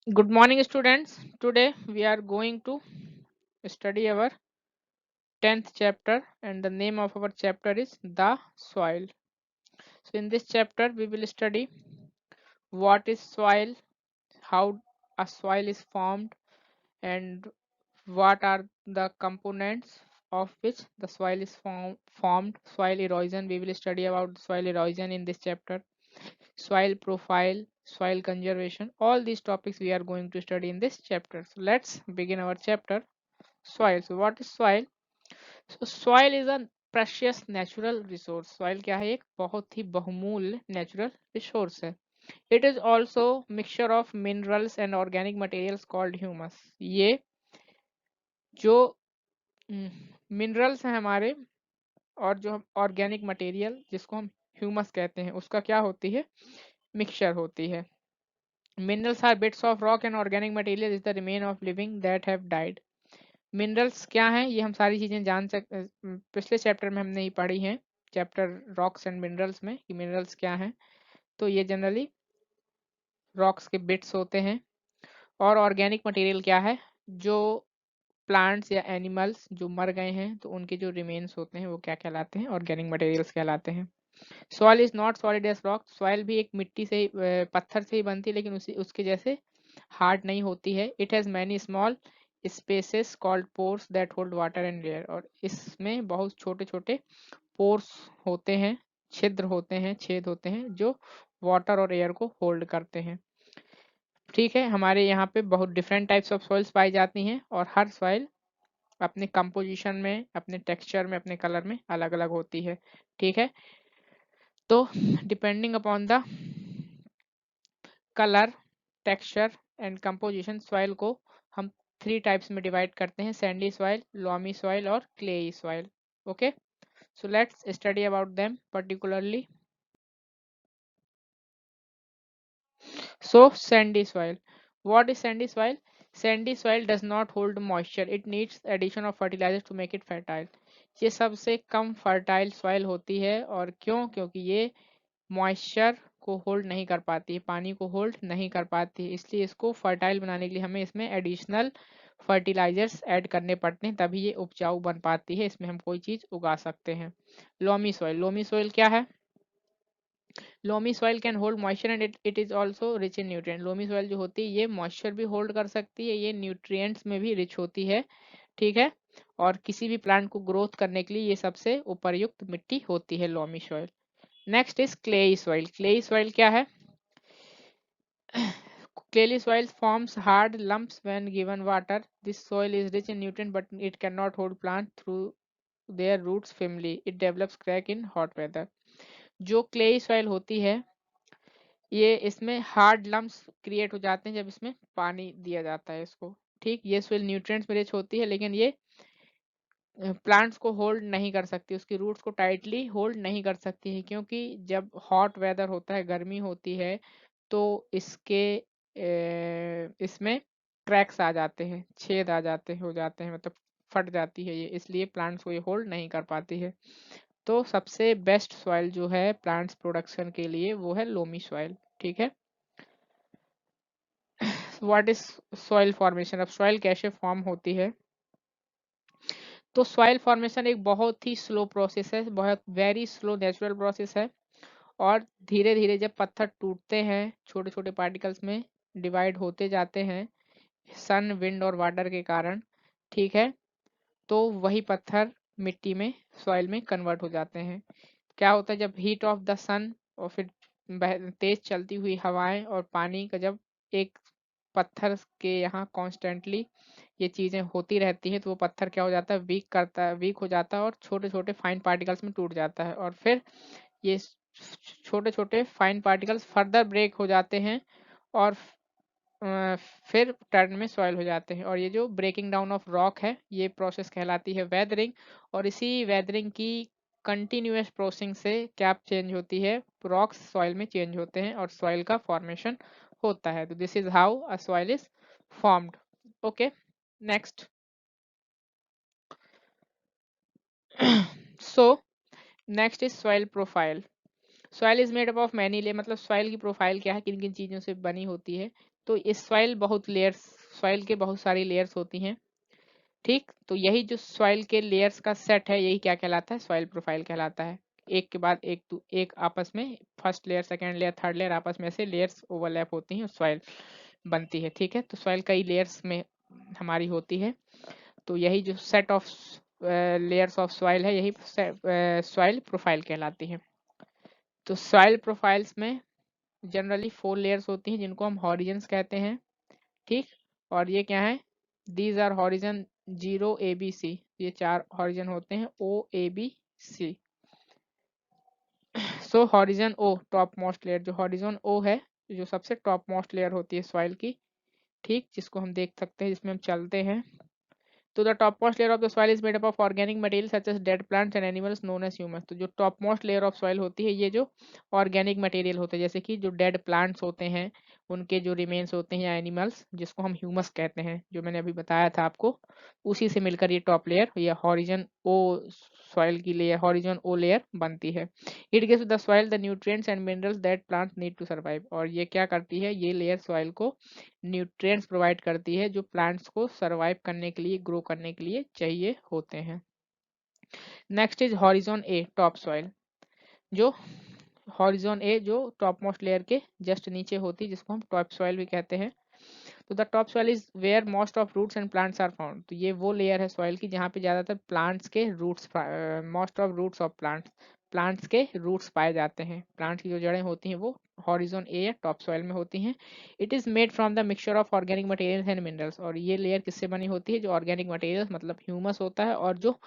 Good morning, students. Today we are going to study our 10th chapter, and the name of our chapter is The Soil. So, in this chapter, we will study what is soil, how a soil is formed, and what are the components of which the soil is formed. Soil erosion, we will study about soil erosion in this chapter. Soil profile, soil conservation, all these topics we are going to study in this chapter. So, let's begin our chapter. Soil. So what is soil? So soil is a precious natural resource. Soil क्या है? एक बहुत ही बहुमूल्य natural resource है. It is also mixture of minerals and organic materials called humus. ये जो minerals हैं हमारे और जो ऑर्गेनिक मटेरियल जिसको हम ह्यूमस कहते हैं उसका क्या होती है? मिक्सचर होती है. Minerals are bits of rock and organic material is the remain of living that have died. Minerals क्या हैं? ये हम सारी चीजें जान पिछले चैप्टर में हमने ही पढ़ी हैं, चैप्टर रॉक्स एंड मिनरल्स में, कि मिनरल्स क्या हैं. तो ये जनरली रॉक्स के बिट्स होते हैं. और ऑर्गेनिक मटेरियल क्या है? जो प्लांट्स या एनिमल्स जो मर गए हैं तो उनके जो रिमेन्स होते हैं वो क्या कहलाते हैं? ऑर्गेनिक मटेरियल्स कहलाते हैं. Soil is not solid as rock. Soil भी एक मिट्टी से ही पत्थर से ही बनती है, लेकिन उसके जैसे हार्ड नहीं होती है. It has many small spaces called pores that hold water and air. और इसमें बहुत छोटे छोटे पोर्स होते हैं, छिद्र होते हैं, छेद होते हैं जो वाटर और एयर को होल्ड करते हैं. ठीक है, हमारे यहाँ पे बहुत डिफरेंट टाइप्स ऑफ सॉइल्स पाई जाती हैं और हर सॉइल अपने कंपोजिशन में, अपने टेक्सचर में, अपने कलर में अलग अलग होती है. ठीक है, तो depending upon the colour, texture and composition soil को हम 3 टाइप्स में डिवाइड करते हैं: सैंडी सॉइल, लोमी सॉइल और clayey soil. Okay, so let's study about them particularly. So sandy soil. What is sandy soil? Sandy soil does not hold moisture. It needs addition of fertilizers to make it fertile. ये सबसे कम fertile soil होती है. और क्यों? क्योंकि ये moisture को hold नहीं कर पाती है, पानी को होल्ड नहीं कर पाती है, इसलिए इसको फर्टाइल बनाने के लिए हमें इसमें एडिशनल फर्टिलाइजर्स ऐड करने पड़ते हैं, तभी ये उपजाऊ बन पाती है, इसमें हम कोई चीज उगा सकते हैं. Loamy soil. लोमी सॉइल क्या है? Loamy soil can hold moisture and it is also rich in nutrient. Loamy soil जो होती है ये मॉइस्चर भी होल्ड कर सकती है, ये न्यूट्रिएंट्स में भी रिच होती है. ठीक है, और किसी भी प्लांट को ग्रोथ करने के लिए ये सबसे उपयुक्त मिट्टी होती है loamy soil. Next is clayey soil. Clayey soil क्या है? Clay soil forms hard lumps when given water. This soil is rich in nutrients but it cannot hold plant through their roots firmly. It develops crack in hot weather. जो clayey soil होती है ये इसमें hard lumps create हो जाते हैं जब इसमें पानी दिया जाता है इसको. ठीक, ये सॉइल न्यूट्रिएंट्स में रिच होती है लेकिन ये प्लांट्स को होल्ड नहीं कर सकती, उसकी रूट्स को टाइटली होल्ड नहीं कर सकती है, क्योंकि जब हॉट वेदर होता है, गर्मी होती है, तो इसके इसमें क्रैक्स आ जाते हैं, छेद आ जाते हैं, हो जाते हैं, मतलब फट जाती है ये, इसलिए प्लांट्स को ये होल्ड नहीं कर पाती है. तो सबसे बेस्ट सॉइल जो है प्लांट्स प्रोडक्शन के लिए वो है लोमी सॉइल. ठीक है, व्हाट इज सॉइल फॉर्मेशन. अब सॉइल कैसे फॉर्म होती है? तो सॉइल फॉर्मेशन एक बहुत ही स्लो प्रोसेस है, बहुत वेरी स्लो नेचुरल प्रोसेस है. और धीरे धीरे जब पत्थर टूटते हैं, छोटे छोटे पार्टिकल्स में डिवाइड होते जाते हैं सन, विंड और वाटर के कारण, ठीक है, तो वही पत्थर मिट्टी में, सॉइल में कन्वर्ट हो जाते हैं. क्या होता है? जब हीट ऑफ द सन और फिर तेज चलती हुई हवाएं और पानी का जब एक पत्थर के यहाँ कॉन्स्टेंटली ये चीजें होती रहती हैं तो वो पत्थर क्या हो जाता है? वीक हो जाता है और छोटे छोटे फाइन पार्टिकल्स में टूट जाता है. और फिर ये छोटे छोटे फाइन पार्टिकल्स फर्दर ब्रेक हो जाते हैं और फिर टर्न में सॉइल हो जाते हैं. और ये जो ब्रेकिंग डाउन ऑफ रॉक है ये प्रोसेस कहलाती है वेदरिंग. और इसी वेदरिंग की कंटिन्यूअस प्रोसेसिंग से क्या चेंज होती है? रॉक्स सॉइल में चेंज होते हैं और सॉइल का फॉर्मेशन होता है. तो this is how a soil is formed. Okay, next. So next is soil profile. Soil is made up of many layer. मतलब सॉइल की प्रोफाइल क्या है, किन किन चीजों से बनी होती है? तो इस सॉइल के बहुत सारी लेयर्स होती हैं, ठीक। तो यही जो सॉइल के लेयर्स का सेट है यही क्या कहलाता है, सॉइल प्रोफाइल कहलाता है। एक के बाद एक आपस में first layer, second layer, third layer, आपस में से लेयर्स ओवरलैप होती हैं और सॉइल बनती है, ठीक है। तो सॉइल कई लेयर्स में हमारी होती है, तो यही जो set of layers of soil है यही सॉइल प्रोफाइल कहलाती है। तो सॉइल प्रोफाइल्स में जनरली 4 लेयर्स होती हैं जिनको हम हॉरिजन्स कहते हैं, ठीक। और ये क्या है, these are horizon 0 A B C, ये 4 हॉरिजन होते हैं, O A B C. So horizon O top most layer, जो हॉरिजन ओ है जो सबसे टॉप मोस्ट लेयर होती है सॉइल की, ठीक, जिसको हम देख सकते हैं, जिसमें हम चलते हैं। तो the top most layer of the soil is made up of organic material such as dead plants and animals known as humus. तो जो top most layer of soil होती है ये जो ऑर्गेनिक मटेरियल होते हैं, जैसे कि जो डेड प्लांट्स होते हैं उनके जो रिमेन्स होते हैं या एनिमल्स, जिसको हम ह्यूमस कहते हैं, जो मैंने अभी बताया था आपको, उसी से मिलकर ये टॉप लेयर या हॉरिजन ओ सॉइल की लेयर, हॉरिजन ओ लेयर बनती है। It gives the soil the nutrients and minerals that plants need to survive. और ये क्या करती है, ये लेयर सॉइल को न्यूट्रिएंट्स प्रोवाइड करती है जो प्लांट्स को सरवाइव करने के लिए, ग्रो करने के लिए चाहिए होते हैं। Next is horizon A top soil. जो हॉरिजॉन ए जो टॉप मोस्ट लेयर के जस्ट नीचे होती है, जिसको हम टॉप सॉइल भी कहते हैं। तो the top soil is where most of roots and plants are found. तो ये वो लेयर है सॉइल की जहाँ पे ज्यादातर प्लांट्स के roots, most of roots of plants के रूट्स पाए जाते हैं। प्लांट्स की जो जड़ें होती हैं वो हॉरिजॉन ए या टॉप सॉइल में होती हैं। It is made from the mixture of organic materials and minerals. और ये लेयर किससे बनी होती है, जो ऑर्गेनिक मटेरियल्स मतलब ह्यूमस होता है और जो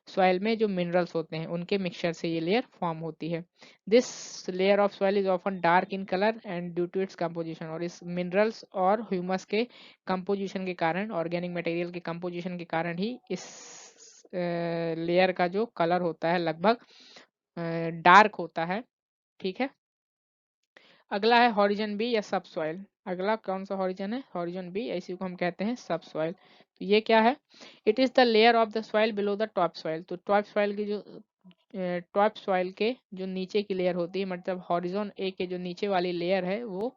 सॉइल में जो मिनरल्स होते हैं उनके मिक्सचर से ये लेयर फॉर्म होती है। This layer of soil is often dark in colour and due to its composition. और इस मिनरल्स और ह्यूमस के कंपोजिशन के कारण, ऑर्गेनिक मटेरियल के कंपोजिशन के कारण ही इस लेयर का जो कलर होता है लगभग डार्क होता है, ठीक है। अगला है हॉरिजन बी या सब सॉइल। अगला कौन सा हॉरिजन है, हॉरिजन बी, इसी को हम कहते हैं सब सॉइल। तो ये क्या है, it is the layer of the soil below the top soil. तो टॉप सॉइल की जो टॉप सॉइल के जो नीचे की लेयर होती है, मतलब हॉरिजॉन ए के जो नीचे वाली लेयर है वो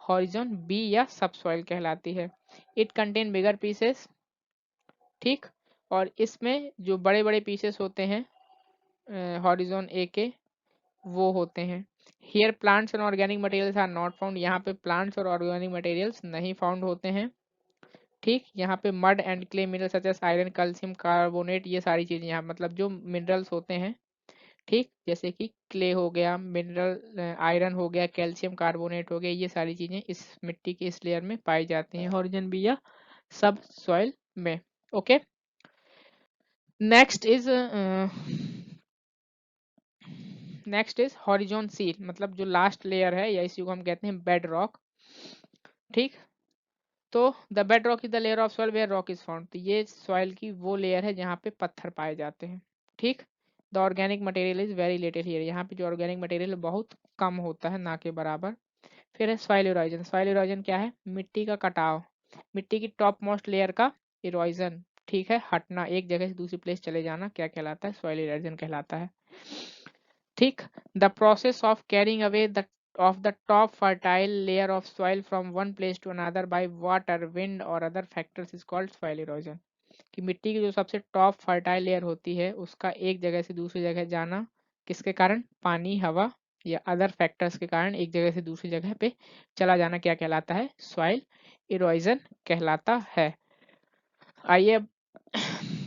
हॉरिजॉन बी या सब सॉइल कहलाती है। इट कंटेन बिगर पीसेस, ठीक। और इसमें जो बड़े बड़े पीसेस होते हैं हॉरिजॉन ए के वो होते हैं। Here plants and organic materials are not found. यहाँ पे प्लांट्स और ऑर्गेनिक मटेरियल्स नहीं फाउंड होते हैं, ठीक। यहाँ पे mud and clay minerals such as iron, calcium carbonate, ये सारी चीजें यहाँ मतलब जो मिनरल्स होते हैं, ठीक, जैसे कि क्ले हो गया, मिनरल आयरन हो गया, कैल्शियम कार्बोनेट हो गया, ये सारी चीजें इस मिट्टी के इस लेयर में पाई जाती हैं हॉरिजन बी या सब सॉइल में। ओके, नेक्स्ट इज हॉरिजॉन सी, मतलब जो लास्ट लेयर है या इसी को हम कहते हैं बेड रॉक, ठीक। तो the bed rock is the layer of soil where rock is found. तो ये सॉइल की वो लेयर है जहाँ पे पत्थर पाए जाते हैं, ठीक। The organic material is very little here. यहाँ पे जो ऑर्गेनिक मटेरियल बहुत कम होता है, ना के बराबर। फिर है सॉइल इरोजन। सॉइल इरोजन क्या है, मिट्टी का कटाव, मिट्टी की टॉप मोस्ट लेयर का इरोजन, ठीक है, हटना, एक जगह से दूसरी प्लेस चले जाना, क्या कहलाता है, सॉइल इरोजन कहलाता है, ठीक। The process of carrying away the of the top fertile layer of soil from one place to another by water, wind or other factors is called soil erosion। कि मिट्टी की जो सबसे टॉप फर्टाइल लेयर होती है उसका एक जगह से दूसरी जगह जाना, किसके कारण, पानी, हवा या अदर फैक्टर्स के कारण एक जगह से दूसरी जगह पे चला जाना, क्या कहलाता है, सॉइल इरोजन कहलाता है। आइए अब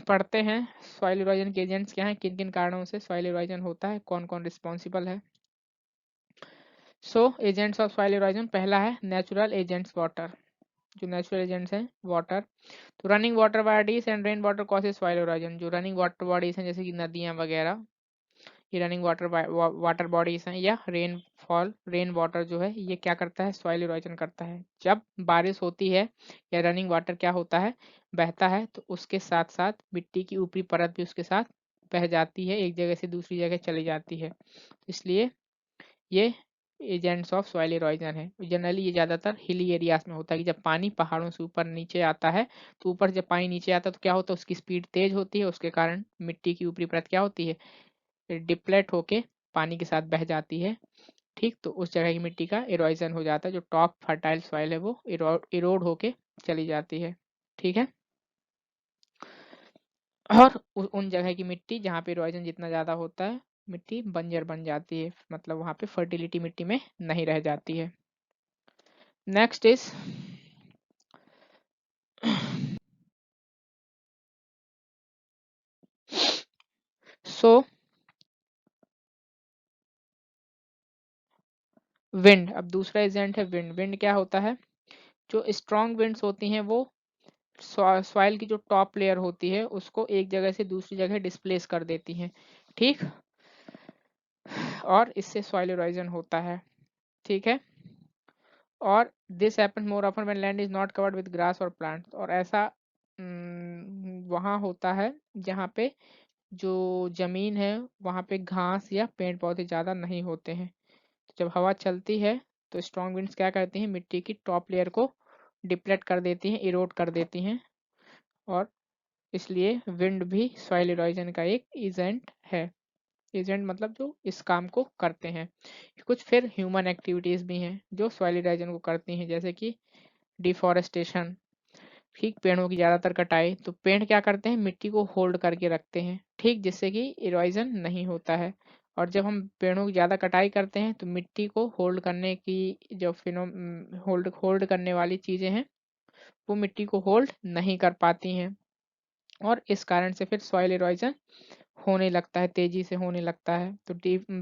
पढ़ते हैं सॉइल इरोजन के एजेंट्स क्या हैं, किन किन कारणों से सॉइल इरोजन होता है, कौन कौन रिस्पॉन्सिबल है। सो एजेंट्स ऑफ सॉइल इरोजन, पहला है नेचुरल एजेंट्स, वाटर। जो नेचुरल एजेंट्स हैं वाटर, तो running water bodies and rain water causes soil erosion. जो रनिंग वाटर बॉडीज हैं जैसे कि नदियां वगैरह, ये रनिंग वाटर बॉडीज हैं, या रेन वाटर जो है ये क्या करता है, सॉइल इरोजन करता है। जब बारिश होती है या रनिंग वाटर क्या होता है, बहता है, तो उसके साथ साथ मिट्टी की ऊपरी परत भी उसके साथ बह जाती है, एक जगह से दूसरी जगह चली जाती है, इसलिए ये एजेंट्स ऑफ सॉइल इरोजन है। जनरली ये ज्यादातर हिली एरियाज में होता है कि जब पानी पहाड़ों से ऊपर नीचे आता है, तो ऊपर जब पानी नीचे आता है तो क्या होता है, उसकी स्पीड तेज होती है, उसके कारण मिट्टी की ऊपरी परत क्या होती है, डिप्लेट होके पानी के साथ बह जाती है, ठीक, तो उस जगह की मिट्टी का इरोजन हो जाता है, जो टॉप फर्टाइल सॉइल है वो इरोड होके चली जाती है। ठीक है, और उन जगह की मिट्टी जहाँ पे इरोजन जितना ज़्यादा होता है, मिट्टी बंजर बन जाती है, मतलब वहाँ पे फर्टिलिटी मिट्टी में नहीं रह जाती है। Next is so wind. अब दूसरा एजेंट है विंड। विंड क्या होता है? जो स्ट्रॉन्ग विंड्स होती हैं वो सॉइल की जो टॉप लेयर होती है उसको एक जगह से दूसरी जगह डिस्प्लेस कर देती हैं। ठीक, और इससे सॉइल इरोजन होता है। ठीक है, और this happen more often when land is not covered with grass और प्लांट्स। और ऐसा वहाँ होता है जहाँ पे जो जमीन है वहाँ पे घास या पेड़ पौधे ज़्यादा नहीं होते हैं। तो जब हवा चलती है तो स्ट्रॉन्ग विंड्स क्या करती हैं, मिट्टी की टॉप लेयर को डिप्लेट कर देती हैं, इरोड कर देती हैं, और इसलिए विंड भी सॉइल इरोजन का एक एजेंट है। एजेंट मतलब जो इस काम को करते हैं। कुछ फिर ह्यूमन एक्टिविटीज भी हैं जो सॉइल इरोजन को करती हैं, जैसे कि डिफॉरेस्टेशन। ठीक, पेड़ों की ज्यादातर कटाई। तो पेड़ क्या करते हैं, मिट्टी को होल्ड करके रखते हैं, ठीक, जिससे कि इरोजन नहीं होता है। और जब हम पेड़ों की ज्यादा कटाई करते हैं तो मिट्टी को होल्ड करने की जो होल्ड होल्ड करने वाली चीजें हैं वो मिट्टी को होल्ड नहीं कर पाती हैं, और इस कारण से फिर सॉइल इरोजन होने लगता है, तेजी से होने लगता है। तो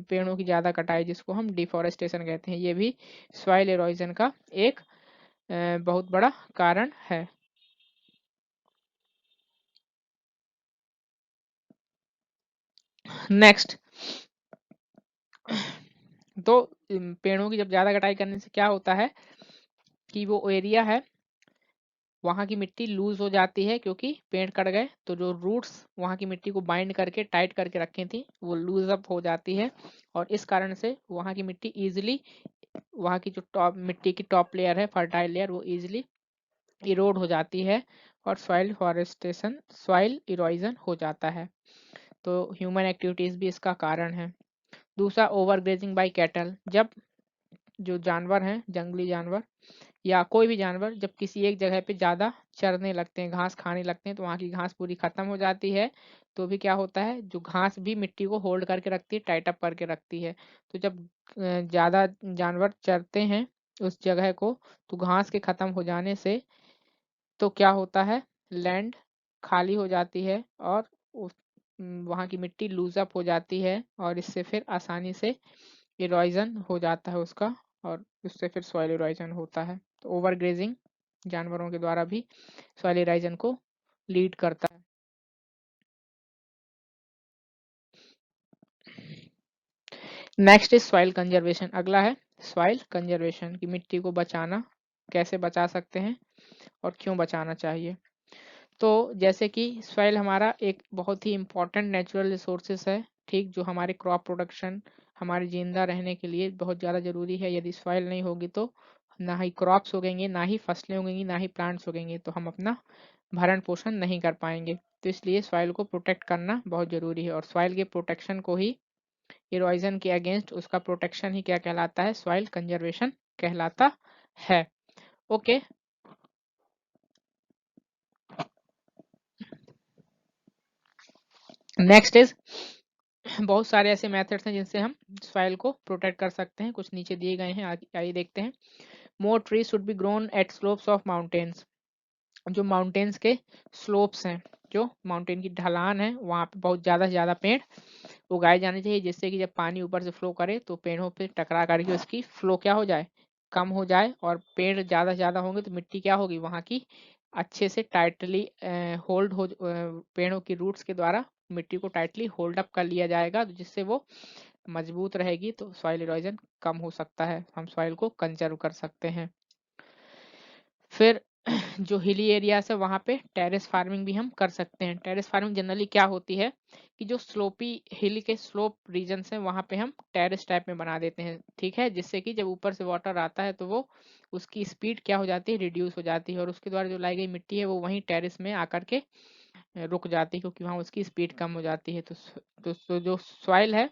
पेड़ों की ज्यादा कटाई, जिसको हम डिफॉरेस्टेशन कहते हैं, ये भी सॉइल इरोजन का एक बहुत बड़ा कारण है। नेक्स्ट, तो पेड़ों की जब ज्यादा कटाई करने से क्या होता है कि वो एरिया है वहाँ की मिट्टी लूज हो जाती है, क्योंकि पेड़ कट गए तो जो रूट्स वहाँ की मिट्टी को बाइंड करके टाइट करके रखी थी वो लूज अप हो जाती है, और इस कारण से वहाँ की मिट्टी इजिली, वहाँ की जो टॉप मिट्टी की टॉप लेयर है, फर्टाइल लेयर, वो इजिली इरोड हो जाती है, और सॉइल फॉरेस्टेशन, सॉइल इरोजन हो जाता है। तो ह्यूमन एक्टिविटीज भी इसका कारण है। दूसरा, ओवरग्रेजिंग बाय कैटल। जब जो जानवर हैं, जंगली जानवर या कोई भी जानवर, जब किसी एक जगह पे ज्यादा चरने लगते हैं, घास खाने लगते हैं, तो वहाँ की घास पूरी खत्म हो जाती है। तो भी क्या होता है, जो घास भी मिट्टी को होल्ड करके रखती है, टाइट अप करके रखती है। तो जब ज्यादा जानवर चरते हैं उस जगह को, तो घास के खत्म हो जाने से तो क्या होता है, लैंड खाली हो जाती है, और वहाँ की मिट्टी लूज अप हो जाती है, और इससे फिर आसानी से इरोजन हो जाता है उसका, और उससे फिर सॉइल इरोजन होता है। तो ओवर ग्रेजिंग जानवरों के द्वारा भी सॉइल इरोजन को लीड करता है। Next is soil conservation. अगला है सॉइल कंजर्वेशन, की मिट्टी को बचाना, कैसे बचा सकते हैं और क्यों बचाना चाहिए। तो जैसे कि सॉइल हमारा एक बहुत ही इम्पोर्टेंट नेचुरल रिसोर्सेस है, ठीक, जो हमारे क्रॉप प्रोडक्शन, हमारे जिंदा रहने के लिए बहुत ज़्यादा ज़रूरी है। यदि सॉइल नहीं होगी तो ना ही क्रॉप्स उगेंगे, ना ही फसलें उगेंगी, ना ही प्लांट्स उगेंगे, तो हम अपना भरण पोषण नहीं कर पाएंगे। तो इसलिए सॉइल को प्रोटेक्ट करना बहुत ज़रूरी है, और सॉइल के प्रोटेक्शन को ही, इरोजन के अगेंस्ट उसका प्रोटेक्शन ही क्या कहलाता है, सॉइल कंजर्वेशन कहलाता है। ओके, नेक्स्ट इज, बहुत सारे ऐसे मेथड्स हैं जिनसे हम सॉइल को प्रोटेक्ट कर सकते हैं, कुछ नीचे दिए गए हैं, आइए देखते हैं। More tree should be grown at slopes of mountains. जो माउंटेन्स के स्लोप्स हैं, जो माउंटेन की ढलान है, वहाँ पे बहुत ज़्यादा से ज़्यादा पेड़ उगाए जाने चाहिए, जिससे कि जब पानी ऊपर से फ्लो करे तो पेड़ों पे टकरा करके उसकी फ्लो क्या हो जाए, कम हो जाए, और पेड़ ज़्यादा से ज़्यादा होंगे तो मिट्टी क्या होगी वहाँ की, अच्छे से टाइटली होल्ड हो, पेड़ों की रूट्स के द्वारा मिट्टी को टाइटली होल्ड अप कर लिया जाएगा, तो जिससे वो मजबूत रहेगी, तो सॉइल इरोजन कम हो सकता है, हम सॉइल को कंजर्व कर सकते हैं। फिर जो हिली एरियाज है वहाँ पे टेरेस फार्मिंग भी हम कर सकते हैं। टेरेस फार्मिंग जनरली क्या होती है कि जो स्लोपी हिल के स्लोप रीजन है वहाँ पे हम टेरेस टाइप में बना देते हैं, ठीक है, जिससे कि जब ऊपर से वाटर आता है तो वो उसकी स्पीड क्या हो जाती है, रिड्यूस हो जाती है, और उसके द्वारा जो लाई गई मिट्टी है वो वहीं टेरेस में आकर के रुक जाती है, क्योंकि वहाँ उसकी स्पीड कम हो जाती है। तो जो सॉइल है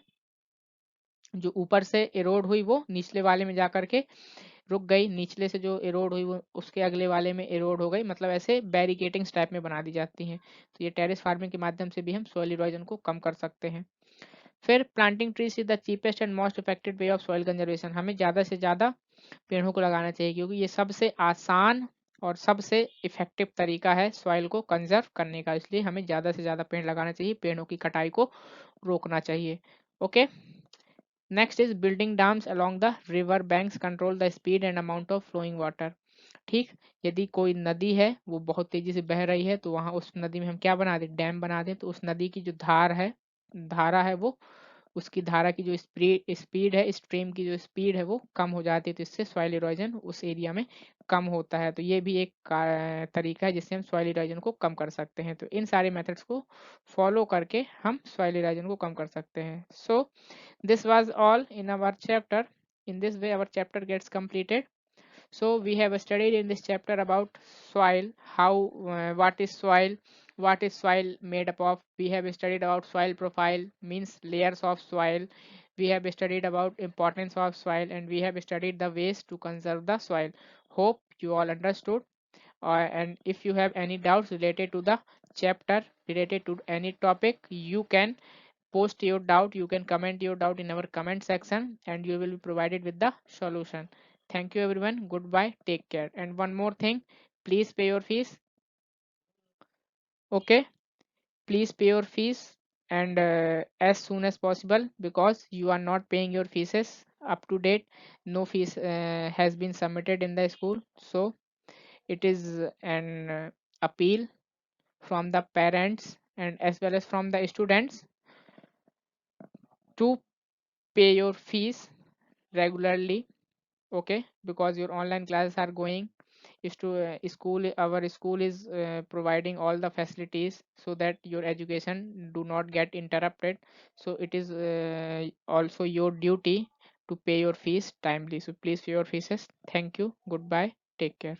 जो ऊपर से इरोड हुई वो निचले वाले में जा करके रुक गई, निचले से जो इरोड हुई वो उसके अगले वाले में इरोड हो गई, मतलब ऐसे बैरिकेटिंग्स टाइप में बना दी जाती हैं। तो ये टेरेस फार्मिंग के माध्यम से भी हम सॉइल इरोजन को कम कर सकते हैं। फिर planting trees is the cheapest and most effective way of soil conservation. हमें ज़्यादा से ज़्यादा पेड़ों को लगाना चाहिए, क्योंकि ये सबसे आसान और सबसे इफेक्टिव तरीका है सॉइल को कंजर्व करने का। इसलिए हमें ज़्यादा से ज़्यादा पेड़ लगाना चाहिए, पेड़ों की कटाई को रोकना चाहिए। Okay, next is building dams along the river banks control the speed and amount of flowing water. ठीक, यदि कोई नदी है वो बहुत तेजी से बह रही है, तो वहां उस नदी में हम क्या बना दें, डैम बना दें, तो उस नदी की जो धारा है वो, उसकी धारा की जो स्पीड है, स्ट्रीम की जो स्पीड है वो कम हो जाती है, तो इससे सॉइल इरोजन उस एरिया में कम होता है। तो ये भी एक तरीका है जिससे हम सॉइल इरोजन को कम कर सकते हैं। तो इन सारे मेथड्स को फॉलो करके हम सॉइल इरोजन को कम कर सकते हैं। So this was all in our chapter. In this way, our chapter gets completed. So we have studied in this chapter about soil, how what is soil made up of. We have studied about soil profile, means layers of soil. We have studied about importance of soil, and we have studied the ways to conserve the soil. Hope you all understood. And if you have any doubts related to the chapter, related to any topic, you can post your doubt, you can comment your doubt in our comment section, and you will be provided with the solution. Thank you everyone, goodbye, take care. And one more thing, please pay your fees. Okay, please pay your fees, and as soon as possible, because you are not paying your fees up to date. No fees has been submitted in the school, so it is an appeal from the parents and as well as from the students to pay your fees regularly. Okay, because your online classes are going, is to school, our school is providing all the facilities so that your education do not get interrupted. So it is also your duty to pay your fees timely. So please pay your fees. Thank you, goodbye, take care.